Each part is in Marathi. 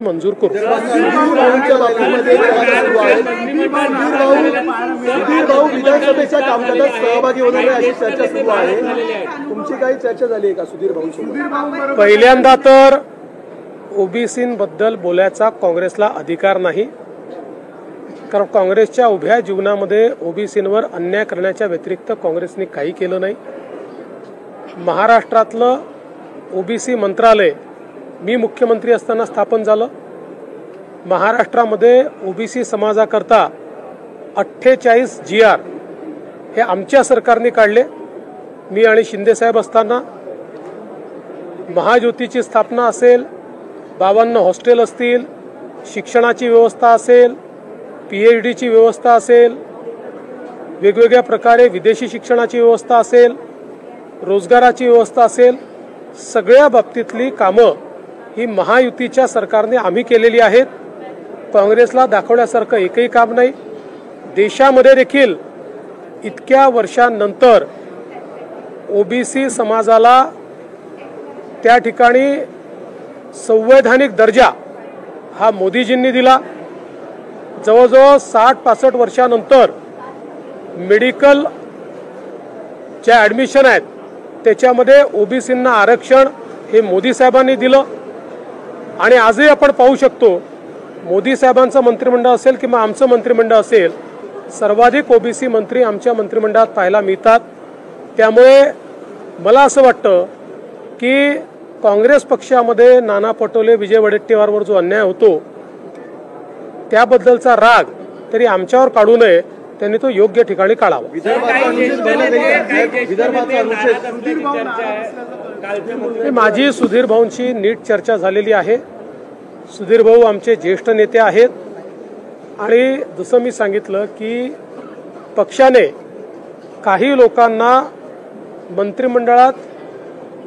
मंजूर करू। विधानसभेच्या कामकाजात सहभागी होणार अशी चर्चा सुरू आहे। तुमची काही चर्चा झाली आहे का सुधीर भाऊंसोबत? पहिल्यांदा तर ओबीसींबद्दल बोलायचा काँग्रेसला अधिकार नाही, कारण काँग्रेसच्या उभ्या जीवनामध्ये ओबीसींवर अन्याय करण्याच्या व्यतिरिक्त काँग्रेसने काही केलं नाही। महाराष्ट्रातलं ओबीसी मंत्रालय मी मुख्यमंत्री असताना स्थापन झालं। महाराष्ट्रामध्ये ओबीसी समाजाकरता 48 GR हे आमच्या सरकारने काढले। मी आणि शिंदे साहेब असताना महाज्योतीची स्थापना असेल, 52 हॉस्टेल असतील, शिक्षणाची व्यवस्था असेल, PhDची व्यवस्था असेल, वेगवेगळ्या प्रकारे विदेशी शिक्षणाची व्यवस्था असेल, रोजगाराची व्यवस्था असेल, सगळ्या बाबतीतली कामं ही महायुतीच्या सरकारने आम्ही केलेली आहेत। काँग्रेसला दाखवण्यासारखं एकही काम नाही। देशामध्ये देखील इतक्या वर्षांनंतर ओबीसी समाजाला त्या ठिकाणी संवैधानिक दर्जा हा मोदीजींनी दिला। जवळजवळ 60-65 वर्षांनंतर मेडिकल जे ॲडमिशन आहेत त्याच्यामध्ये ओबीसींना आरक्षण हे मोदी साहेबांनी दिलं। आणि आजही आपण पाहू शकतो, मोदी साहेबांचं मंत्रिमंडळ असेल किंवा आमचं मंत्रिमंडळ असेल, सर्वाधिक ओबीसी मंत्री आमच्या मंत्रिमंडळात पाहायला मिळतात। त्यामुळे मला असं वाटतं की काँग्रेस पक्षामध्ये नाना पटोले, विजय वडेट्टीवारवर जो अन्याय होतो त्याबद्दलचा राग तरी आमच्यावर काढू नये, त्यांनी तो योग्य ठिकाणी काढावा। माझी सुधीर भाऊंची नीट चर्चा झालेली आहे। सुधीर भाऊ आमचे ज्येष्ठ नेते आहेत आणि जसं मी सांगितलं की पक्षाने काही लोकांना मंत्रिमंडळात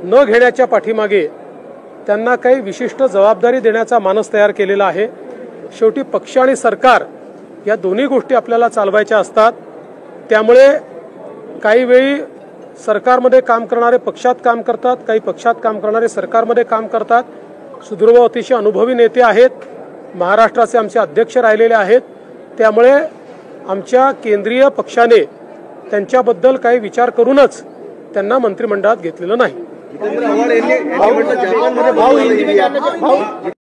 न घेण्याच्या पाठीमागे त्यांना काही विशिष्ट जबाबदारी देण्याचा मानस तयार केलेला आहे। शेवटी पक्ष आणि सरकार या दोन्ही गोष्टी आपल्याला चालवायच्या असतात। त्यामुळे काही वेळी सरकारमध्ये काम करणारे पक्षात काम करतात, काही पक्षात काम करणारे सरकारमध्ये काम करतात। सुधीरभाऊ अतिशय अनुभवी नेते आहेत, महाराष्ट्राचे आमचे अध्यक्ष राहिलेले आहेत। त्यामुळे आमच्या केंद्रीय पक्षाने त्यांच्याबद्दल काही विचार करूनच त्यांना मंत्रिमंडळात घेतलेलं नाही।